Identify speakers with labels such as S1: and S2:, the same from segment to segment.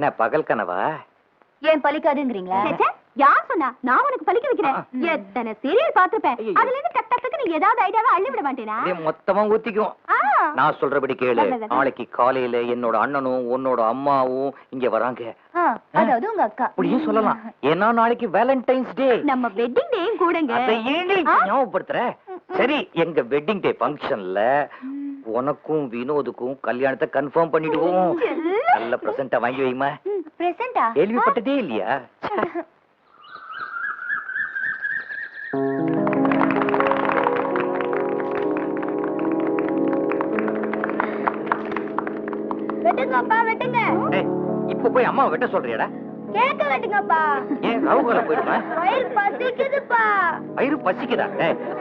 S1: என்ன பகல் கனவா?
S2: ஏன் பலிக்காதுங்கிறீங்களா? யார் சொன்னா? நான் உனக்கு பலிக்க வைக்கிறேன். எத்தனை சீரியல் பாத்துப்பேன். அதுல இருந்து டக் டக்கு நீ ஏதாவது ஐடியாவை அள்ளி விட மாட்டேனா?
S1: மொத்தமா ஊத்திக்கும். நான் சொல்றபடி கேளு. நாளைக்கு காலையில என்னோட அண்ணனும் உன்னோட அம்மாவும் இங்க வராங்க.
S2: அதாவது உங்க அக்கா.
S1: அப்படியும் சொல்லலாம். ஏன்னா நாளைக்கு வேலண்டைன்ஸ் டே.
S2: நம்ம வெட்டிங் டேயும் கூடங்க.
S1: அதை ஏன் ஞாபகப்படுத்துற? சரி, எங்க வெட்டிங் டே ஃபங்க்ஷன்ல உனக்கும் வினோதுக்கும் கல்யாணத்தை கன்ஃபார்ம் பண்ணிடுவோம். நல்ல பிரசன்ட்டா வாங்கி வைமா.
S2: பிரசன்ட்டா?
S1: கேள்விப்பட்டதே இல்லையா?
S2: வெட்டுங்கப்பா, வெட்டுங்க.
S1: இப்ப போய் அம்மா வெட்ட சொல்றியாடா?
S2: கேக்க வெட்டுங்கப்பா.
S1: ஏன் ரவுகல போயிடுமா?
S2: வயிறு பசிக்குதுப்பா.
S1: வயிறு பசிக்குதா?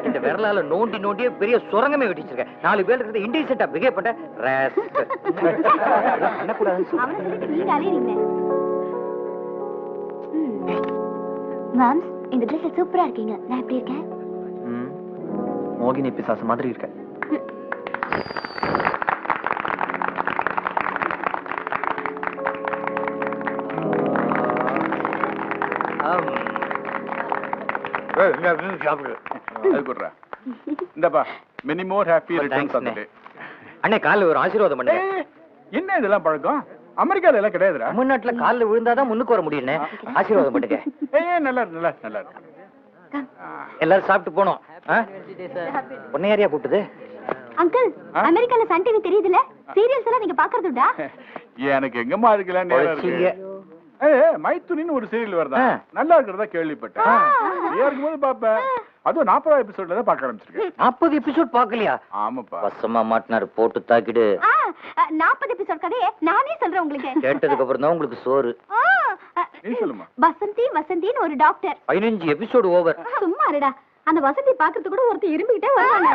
S1: இந்த விரலால நோண்டி நோண்டியே பெரிய சுரங்கமே வெட்டிச்சிருக்கேன். 4 பேர் இருக்கிறது இன்டீசென்ட்டா பிஹேவ் பண்ண என்ன கூடாது.
S2: அவனை சொல்லிட்டு நீங்க அலையறீங்க. மாம்ஸ், இந்த Dress சூப்பரா இருக்கீங்க. நான் எப்படி இருக்கேன்?
S3: மோகினி பிசாசு மாதிரி இருக்க.
S1: அண்ணே கால்ல ஒரு ஆசீர்வாதம் பண்ணு.
S4: என்ன இதெல்லாம் பழக்கம்? அமெரிக்கால எல்லாம் கிடையாதுடா.
S1: தமிழ்நாட்டுல கால்ல விழுந்தாதான் முன்னுக்கு வர முடியும்னே. ஆசீர்வாதம் பண்ணுங்க.
S4: நல்லா நல்லா நல்லா.
S1: எல்லாரும் சாப்பிட்டு போனோம். உன்னை யாரையா கூப்பிட்டது?
S2: அங்கிள், அமெரிக்கால சன் டிவி தெரியுதுல? சீரியல்ஸ் எல்லாம் நீங்க பாக்குறதுடா?
S4: எனக்கு எங்கம்மா அதுக்கெல்லாம் நேரம் இருக்கு. மைத்துனின்னு ஒரு சீரியல் வருதா, நல்லா இருக்கிறதா கேள்விப்பட்டேன். இருக்கும்போது பாப்பேன். அதுவும் 40 எபிசோட்ல தான் பார்க்க ஆரம்பிச்சிருக்கேன்.
S1: 40 எபிசோட் பாக்கலையா?
S4: ஆமாப்பா.
S1: வசமா மாட்டினாரு, போட்டு தாக்கிடு.
S2: 40 எபிசோட் கதையே நானே சொல்றேன் உங்களுக்கு.
S1: கேட்டதுக்கு அப்புறம் தான் உங்களுக்கு சோறு.
S4: நீ சொல்லுமா.
S2: வசந்தி வசந்தின்னு ஒரு டாக்டர்.
S1: 15 episode over.
S2: சும்மா இருடா. அந்த வசந்தி பாக்குறது கூட ஒருத்தர் இரும்பிக்கிட்டே வருவாங்க.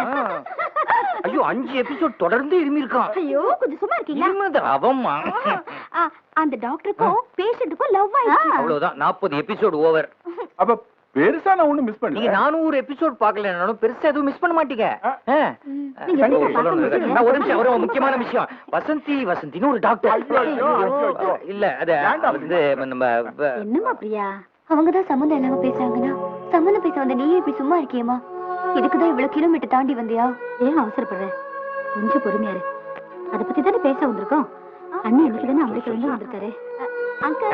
S1: ஐயோ, 5 எபிசோட் தொடர்ந்து இருமி இருக்கான்.
S2: ஐயோ, கொஞ்சம் சும்மா இருக்கீங்களா?
S1: இருமது அவம்மா.
S2: அந்த டாக்டருக்கும் பேஷண்ட்டுக்கும் லவ் ஆயிடுச்சு.
S1: அவ்வளவுதான், 40 எபிசோட் ஓவர்.
S4: அப்ப பெருசா நான் ஒண்ணும் மிஸ் பண்ணல.
S1: நீங்க 400 எபிசோட் பார்க்கலனாலும் பெருசா எதுவும் மிஸ் பண்ண மாட்டீங்க. ஒரு நிமிஷம், ஒரு முக்கியமான விஷயம். வசந்தி வசந்தின்னு ஒரு டாக்டர். இல்ல அது வந்து நம்ம
S2: என்னமா பிரியா, அவங்கதான் சம்மந்தம் இல்லாம பேசுறாங்கன்னா சம்மந்தம் பேச வந்த நீயே இப்படி சும்மா இருக்கியேமா? இதுக்குதான் இவ்வளவு கிலோமீட்டர் தாண்டி வந்தியா? ஏன் அவசரப்படுற? கொஞ்சம் பொறுமையா இரு. அத பத்தி தானே பேச வந்திருக்கோம். அண்ணன் இன்னைக்கு தானே அமெரிக்கா இருந்து வந்திருக்காரு. அங்கிள்,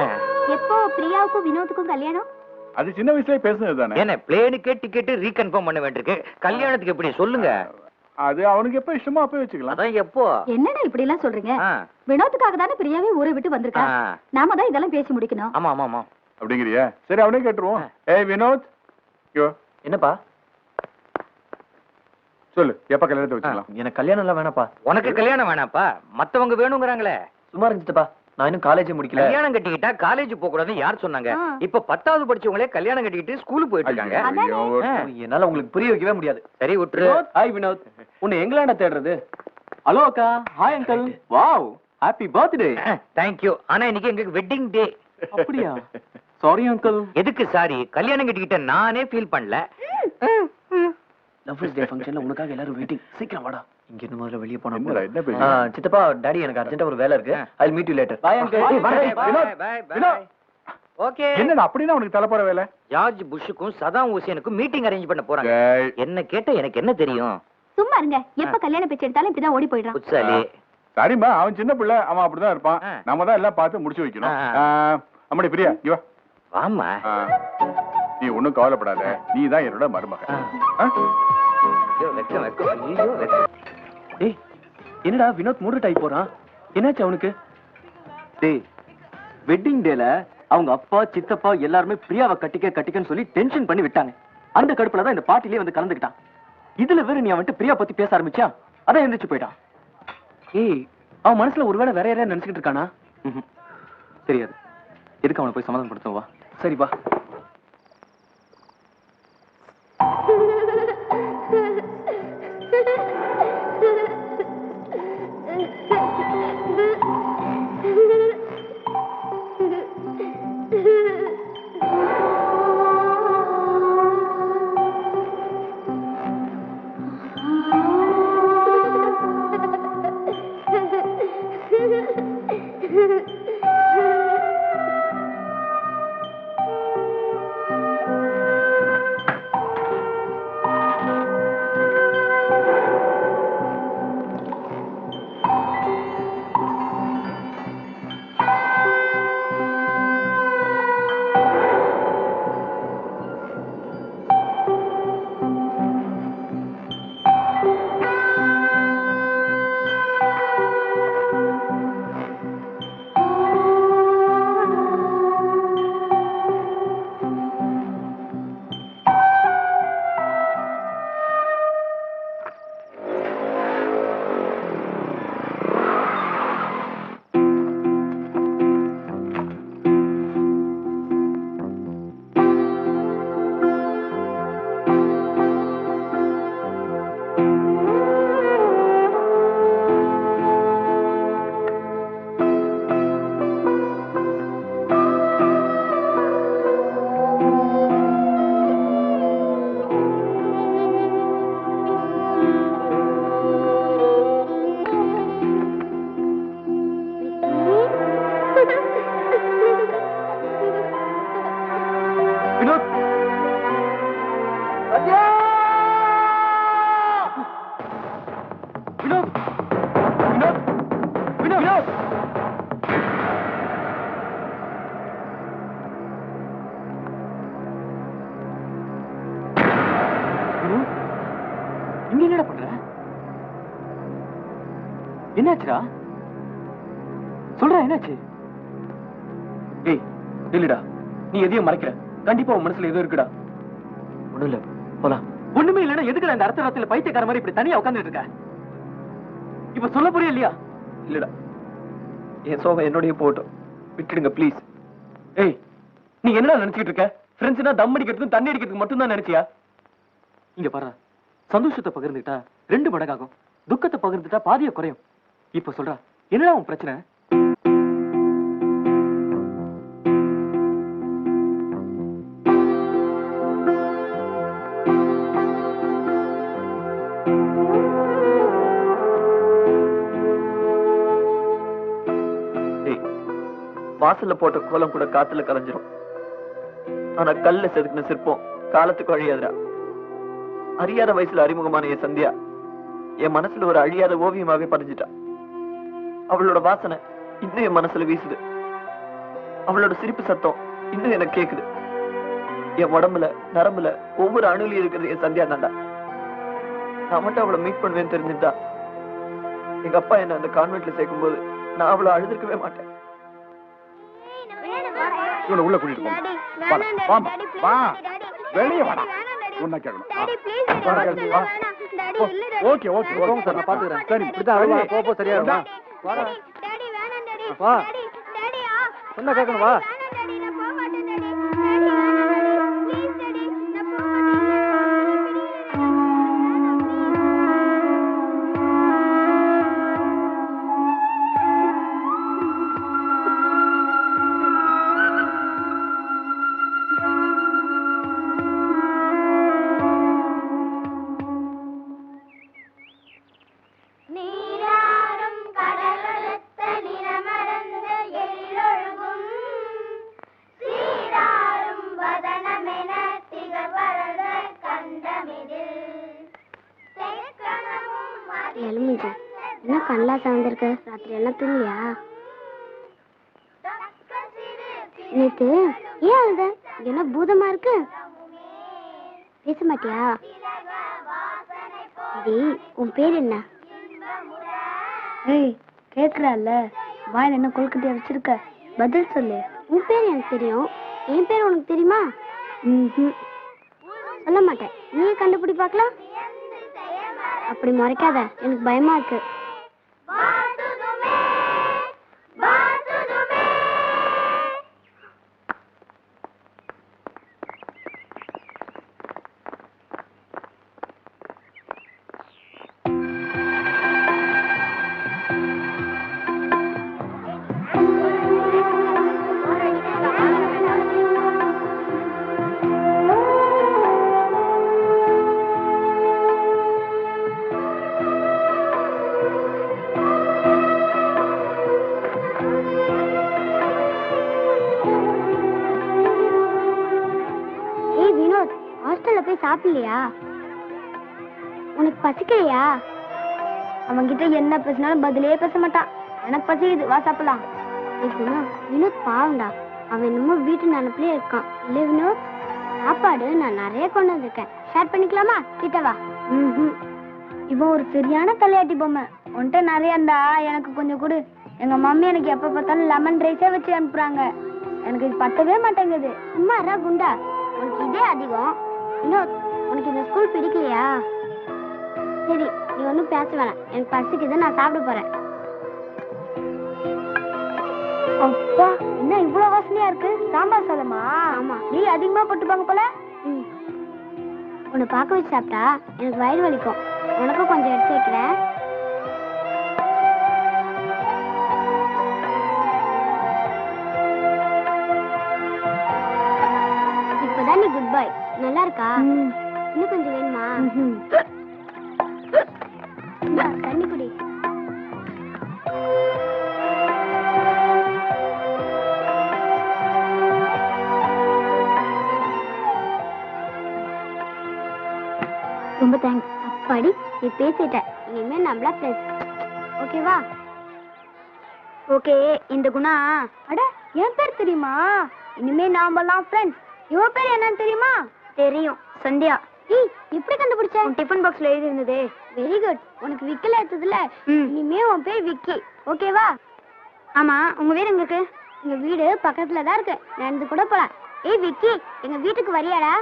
S2: எப்போ பிரியாவுக்கும் வினோத்துக்கும் கல்யாணம்?
S4: அது சின்ன வயசுல பேசுனது தானே.
S1: என்ன பிளேனுக்கே டிக்கெட் ரீகன்ஃபார்ம் பண்ண வேண்டியிருக்கு. கல்யாணத்துக்கு எப்படி சொல்லுங்க?
S4: அது அவனுக்கு எப்ப இஷ்டமோ அப்ப வச்சுக்கலாம்.
S1: அதான் எப்போ?
S2: என்னடா இப்படி எல்லாம் சொல்றீங்க? வினோத்துக்காக தானே பிரியாவே ஊரை விட்டு வந்திருக்கா. நாம தான் இதெல்லாம் பேசி முடிக்கணும்.
S1: ஆமா ஆமா ஆமா.
S4: அப்படிங்கறியா? சரி, அவனே கேட்டுருவோம். ஏய் வினோத், யோ
S3: என்னப்பா?
S4: சொல்லு, எப்ப கல்யாணத்தை வச்சுக்கலாம்?
S3: எனக்கு கல்யாணம் எல்லாம் வேணாப்பா.
S1: உனக்கு கல்யாணம் வேணாப்பா, மத்தவங்க வேணுங்கறாங்களே.
S3: சும்மா இருந்துச்சுப்பா, நான் இன்னும் காலேஜ் முடிக்கல.
S1: கல்யாணம் கட்டிக்கிட்டா காலேஜ் போக கூடாதுன்னு யார் சொன்னாங்க? இப்ப 10வது படிச்சவங்களே கல்யாணம் கட்டிக்கிட்டு ஸ்கூலுக்கு போயிட்டு இருக்காங்க.
S3: என்னால உங்களுக்கு புரிய வைக்கவே முடியாது.
S1: சரி விட்டுரு.
S3: ஹாய் வினோத், உன்னை எங்களாண்ட தேடுறது? ஹலோ அக்கா. Hi uncle. Wow, happy birthday.
S1: Thank you. ஆனா இன்னைக்கு எங்களுக்கு வெட்டிங் டே.
S3: அப்படியா? Sorry uncle.
S1: எதுக்கு சாரி? கல்யாணம் கட்டிக்கிட்ட நானே ஃபீல் பண்ணல.
S3: லவ்ஸ் டே ஃபங்க்ஷன்ல உனக்காக எல்லாரும் வெயிட்டிங். சீக்கிரம் வாடா. இங்க இருந்து முதல்ல வெளிய போனா
S4: என்ன பேசு?
S3: சித்தப்பா, டாடி எனக்கு அர்ஜென்ட்டா ஒரு வேலை இருக்கு. I will meet you later. Bye uncle.
S1: Vinod. Okay.
S4: என்னடா அப்படினா உனக்கு தலைப்பற வேலை?
S1: ஜார்ஜ் புஷ்க்கும் சதாம் ஹுசேனுக்கும் மீட்டிங் அரேஞ்ச் பண்ண போறாங்க. என்ன கேட்ட எனக்கு என்ன தெரியும்?
S2: சும்மா இருங்க. எப்ப கல்யாண பேச்சு எடுத்தாலும் இப்படிதான் ஓடி போயிடுறான்.
S1: புட்சாலி.
S4: சரிமா, அவன் சின்ன பிள்ளை, அவன் அப்படிதான் இருப்பான். நாம தான் எல்லாம் பார்த்து முடிச்சு வைக்கணும். அம்மாடி பிரியா, இங்க வா.
S1: வாமா.
S4: நீ ஒண்ணும் கவலைப்படாத, நீ தான் என்னோட மருமகன்.
S3: டேய், என்னடா வினோத் மூடு டைப் போறான்? என்னாச்சு அவனுக்கு? டேய், வெட்டிங் டேல அவங்க அப்பா சித்தப்பா எல்லாருமே பிரியாவை கட்டிக்கன்னு சொல்லி டென்ஷன் பண்ணி விட்டாங்க. அந்த கடுப்புல தான் இந்த பார்ட்டிலே வந்து கலந்துக்கிட்டான். இதுல வேற நீ அவன்கிட்ட பிரியா பத்தி பேச ஆரம்பிச்சா அதான் எந்திரிச்சு போயிட்டான். ஏய், அவன் மனசுல ஒருவேளை வேற யாரையா நினைச்சுக்கிட்டு இருக்கானா? தெரியாது. எதுக்கு அவனை போய் சமாதானப்படுத்தும்? வா. சரி வா. என்னாச்சுடா? சொல்றா, என்னாச்சு? ஏய் இல்லடா, நீ எதையும் மறைக்கிற. கண்டிப்பா உன் மனசுல ஏதோ இருக்குடா. ஒண்ணும் இல்ல, போலாம். ஒண்ணுமே இல்லன்னா எதுக்குடா இந்த அர்த்த ராத்திரில பைத்தியக்கார மாதிரி இப்படி தனியா உட்கார்ந்துட்டு இருக்க? இப்ப சொல்ல போறியா இல்லையா? இல்லடா, என் சோகம் என்னோடய போட்டும், விட்டுடுங்க ப்ளீஸ். ஏய், நீ என்னடா நினைச்சிட்டு இருக்க? ஃப்ரெண்ட்ஸ்னா தம் அடிக்கிறதுக்கும் தண்ணி அடிக்கிறதுக்கு மட்டும் தான் நினைச்சியா? இங்க பாரு, சந்தோஷத்தை பகிர்ந்துட்டா 2 மடங்காகும், துக்கத்தை பகிர்ந்துட்டா பாதியா குறையும். இப்ப சொல்றா, என்னடா உன் பிரச்சனை? வாசல்ல போட்ட கோலம் கூட காத்துல கலைஞ்சிரும். ஆனா கல்ல செதுக்கின சிற்பம் காலத்துக்கு அழியாதுடா. அறியாத வயசுல அறிமுகமான என் சந்தியா என் மனசுல ஒரு அழியாத ஓவியமாவே பதிஞ்சிட்டா. அவளோட வாசனை இன்னும் என் மனசுல வீசுது. அவளோட சிரிப்பு சத்தம் இன்னும் எனக்கு கேக்குது. என் உடம்புல நரம்புல ஒவ்வொரு அணுலையும் இருக்கிறது என் சந்தியா தாண்டா. நான் மட்டும் அவளை மீட் பண்ணுவேன்னு தெரிஞ்சிருந்தா எங்க அப்பா என்ன அந்த கான்வென்ட்ல சேர்க்கும் போது நான் அவளை அழுதுருக்கவே மாட்டேன்.
S4: இவனை உள்ள கூட்டிட்டு போங்க. வா, வெளியே வாடா. உன்ன கேட்கணும். ஓகே ஓகே ஓகே சார், நான் பாத்துக்கிறேன். சரி, இப்படிதான் போ சரியா வா. வாடா. வா. என்ன கேட்கணும்? வா.
S2: என்ன கண்ணா சார்ந்திருக்க? ராத்திரி எல்லாம் தூங்கலையா? நேத்து ஏன் அழுத? என்ன பூதமா இருக்கு? பேச மாட்டியா? சரி, உன் பேர் என்ன? ஏய், கேக்குறல்ல, வாயில என்ன கொழுக்கட்டையா வச்சிருக்க? பதில் சொல்லு. உன் பேர் எனக்கு தெரியும், என் பேர் உனக்கு தெரியுமா? சொல்ல மாட்டேன். நீ கண்டுபிடி பார்க்கலாம். அப்படி முறைக்காத, எனக்கு பயமா இருக்கு. சாப்பிடலையா? உனக்கு பசிக்கலையா? அவன்கிட்ட என்ன பேசினாலும் பதிலே பேச மாட்டான். எனக்கு பசிக்குது, வா சாப்பிடலாம். வினோத் பாவண்டா, அவன் என்னமோ வீட்டு நினைப்பிலே இருக்கான். இல்ல வினோத், சாப்பாடு நான் நிறைய கொண்டு வந்திருக்கேன், ஷேர் பண்ணிக்கலாமா? கிட்ட வா. இவன் ஒரு சரியான தலையாட்டி பொம்மை. உன்கிட்ட நிறைய இருந்தா எனக்கு கொஞ்சம் கொடு. எங்க மம்மி எனக்கு எப்ப பார்த்தாலும் லெமன் ரைஸே வச்சு அனுப்புறாங்க. எனக்கு இது பத்தவே மாட்டேங்குது. சும்மா குண்டா, உனக்கு இதே அதிகம். வினோத், உனக்கு இந்த ஸ்கூல் பிடிக்கலையா? சரி, நீ ஒன்னும் பேச வேணாம், எனக்கு பசிக்குது, நான் சாப்பிட போறேன். அப்பா, என்ன இவ்வளவு வாசனையா இருக்கு? சாம்பார் சாதமா? ஆமா. நீ அதிகமா போட்டுப்பாங்க போல. உன்னை பார்க்க வச்சு சாப்பிட்டா எனக்கு வயிறு வலிக்கும். உனக்கும் கொஞ்சம் எடுத்து வைக்கிறேன். இப்பதான் நீ குட் பாய். நல்லா இருக்கா? இன்னும் கொஞ்சம் வேணுமா? தண்ணி குடி. ரொம்ப தேங்க்ஸ். அப்பாடி, நீ பேசிட்ட. இனிமே நம்மளா ஃப்ரெண்ட்ஸ். ஓகேவா? ஓகே. இந்த குணா, அட என் பேர் தெரியுமா? இனிமே நாமெல்லாம் ஃப்ரெண்ட்ஸ். இவ பேர் என்னன்னு தெரியுமா? தெரியும், சந்தியா. ஏய் எப்படி கண்டுபிடிச்ச? உன் டிஃபன் பாக்ஸ்ல எழுதி இருந்ததே. Very good. உனக்கு விக்கல ஏத்ததுல இனிமே உன் பேர் விக்கி. ஓகேவா? ஆமா, உங்க வீடு எங்க இருக்கு? எங்க வீடு பக்கத்துல தான் இருக்கு. நடந்து கூட போலாம். ஏய் விக்கி, எங்க வீட்டுக்கு வரியாடா?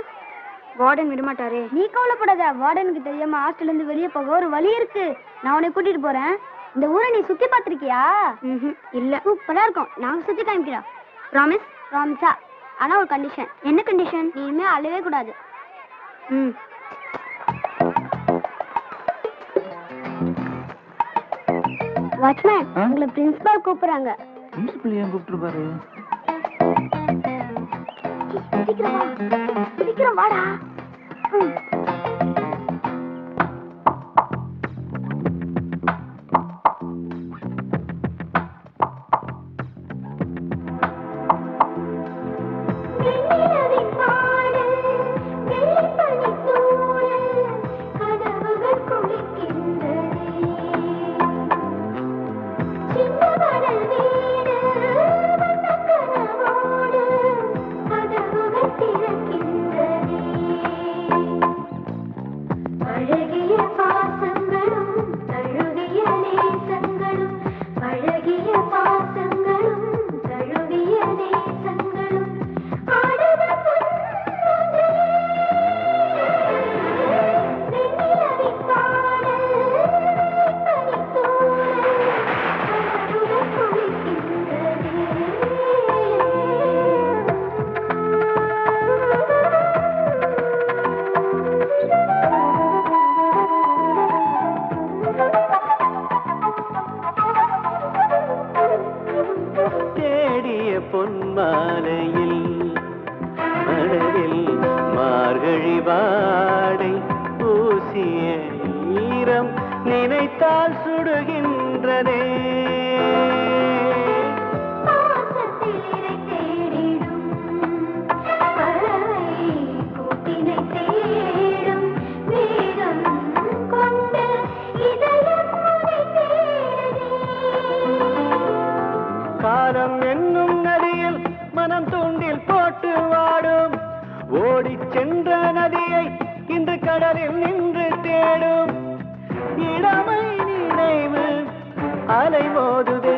S2: வார்டன் விட மாட்டாரே. நீ கவலைப்படாத. வார்டனுக்கு தெரியாம ஹாஸ்டல்ல இருந்து வெளியே போக ஒரு வழி இருக்கு. நான் உன்னை கூட்டிட்டு போறேன். இந்த ஊரை நீ சுத்தி பாத்திருக்கியா? இல்ல. சூப்பரா இருக்கும். நாங்க சுத்தி காமிக்கிறோம். ப்ராமிஸ்? ப்ராமிஸா? ஆனா ஒரு கண்டிஷன். என்ன கண்டிஷன்? நீ இனிமே அழவே கூடாது. வாட்ச்மேன், உங்களை பிரின்சிபால் கூப்பிடுறாங்க.
S3: பிரின்சிபல் ஏன் கூப்பிட்டுருப்பாரு?
S2: சீக்கிரம் வா. சீக்கிரம் வாடா.
S3: பொன்மாலையில் மனதில் மார்கழி வாடை பூசிய ஈரம் நினைத்தால் சுடுகின்றதே. காலம் என்னும் நதியில் மனம் தூண்டில் போட்டு வாடும். ஓடி சென்ற நதியை இன்று கடலில் நின்று தேடும். இளமை நினைவு அலை மோதுதே.